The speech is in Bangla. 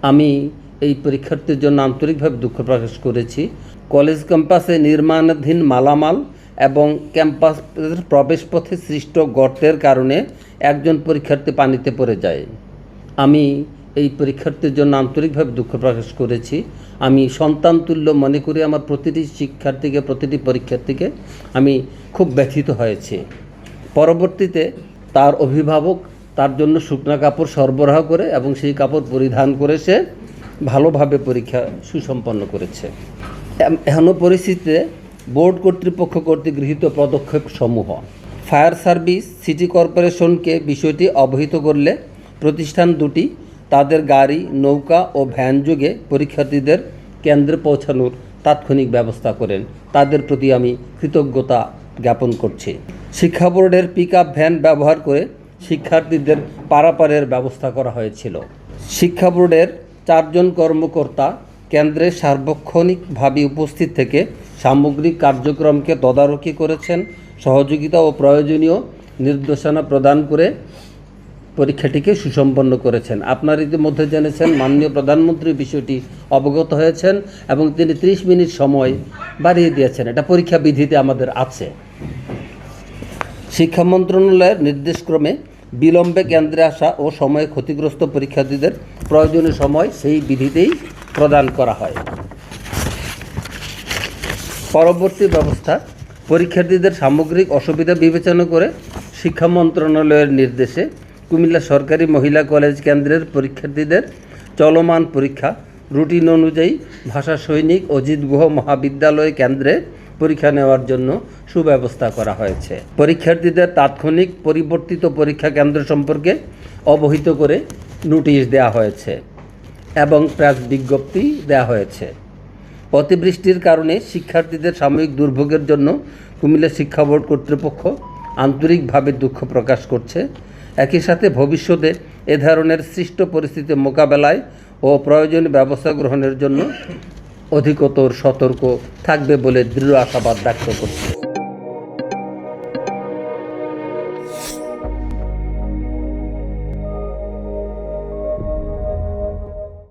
আমি এই পরীক্ষার্থীর জন্য আন্তরিকভাবে দুঃখ প্রকাশ করেছি। কলেজ ক্যাম্পাসে নির্মাণাধীন মালামাল এবং ক্যাম্পাসের প্রবেশপথে সৃষ্ট গর্তের কারণে একজন পরীক্ষার্থী পানিতে পড়ে যায়। আমি এই পরীক্ষার্থীর জন্য আন্তরিকভাবে দুঃখ প্রকাশ করেছি। আমি সন্তানতুল্য মনে করি আমার প্রতিটি শিক্ষার্থীকে, প্রতিটি পরীক্ষার্থীকে। আমি খুব ব্যথিত হয়েছি। পরবর্তীতে তার অভিভাবক তার জন্য শুকনো কাপড় সরবরাহ করে এবং সেই কাপড় পরিধান করে সে ভালোভাবে পরীক্ষা সুসম্পন্ন করেছে। এখনও পরিস্থিতিতে বোর্ড কর্তৃপক্ষ কর্তৃক গৃহীত পদক্ষেপ সমূহ: ফায়ার সার্ভিস সিটি কর্পোরেশনকে বিষয়টি অবহিত করলে প্রতিষ্ঠান দুটি তাদের গাড়ি, নৌকা ও ভ্যান যোগে পরীক্ষার্থীদের কেন্দ্রে পৌঁছানোর তাৎক্ষণিক ব্যবস্থা করেন। তাদের প্রতি আমি কৃতজ্ঞতা জ্ঞাপন করছি। শিক্ষা বোর্ডের পিকআপ ভ্যান ব্যবহার করে শিক্ষার্থীদের পারাপারের ব্যবস্থা করা হয়েছিল। শিক্ষা বোর্ডের 4 জন কর্মকর্তা কেন্দ্রে সার্বক্ষণিকভাবে উপস্থিত থেকে সামগ্রিক কার্যক্রমকে তদারকি করেছেন, সহযোগিতা ও প্রয়োজনীয় নির্দেশনা প্রদান করে পরীক্ষাটিকে সুসম্পন্ন করেছেন। আপনারা ইতিমধ্যে জেনেছেন, মাননীয় প্রধানমন্ত্রী বিষয়টি অবগত হয়েছেন এবং তিনি 30 মিনিট সময় বাড়িয়ে দিয়েছেন। এটা পরীক্ষা বিধিতে আমাদের আছে। শিক্ষা মন্ত্রণালয়ের নির্দেশক্রমে বিলম্বে কেন্দ্রে আসা ও সময়ে ক্ষতিগ্রস্ত পরীক্ষার্থীদের প্রয়োজনীয় সময় সেই বিধিতেই প্রদান করা হয়। পরবর্তী ব্যবস্থা: পরীক্ষার্থীদের সামগ্রিক অসুবিধা বিবেচনা করে শিক্ষা মন্ত্রণালয়ের নির্দেশে কুমিল্লা সরকারি মহিলা কলেজ কেন্দ্রের পরীক্ষার্থীদের চলমান পরীক্ষা রুটিন অনুযায়ী ভাষা সৈনিক অজিত গুহ মহাবিদ্যালয় কেন্দ্রে পরীক্ষা নেওয়ার জন্য সুব্যবস্থা করা হয়েছে। পরীক্ষার্থীদের তাৎক্ষণিক পরিবর্তিত পরীক্ষা কেন্দ্র সম্পর্কে অবহিত করে নোটিশ দেওয়া হয়েছে এবং প্রেস বিজ্ঞপ্তি দেওয়া হয়েছে। অতিবৃষ্টির কারণে শিক্ষার্থীদের সাময়িক দুর্ভোগের জন্য কুমিল্লা শিক্ষা বোর্ড কর্তৃপক্ষ আন্তরিকভাবে দুঃখ প্রকাশ করছে। একই সাথে ভবিষ্যতে এ ধরনের সৃষ্ট পরিস্থিতি মোকাবেলায় ও প্রয়োজনীয় ব্যবস্থা গ্রহণের জন্য অধিকতর সতর্ক থাকবে বলে দৃঢ় আশাবাদ ব্যক্ত করছি।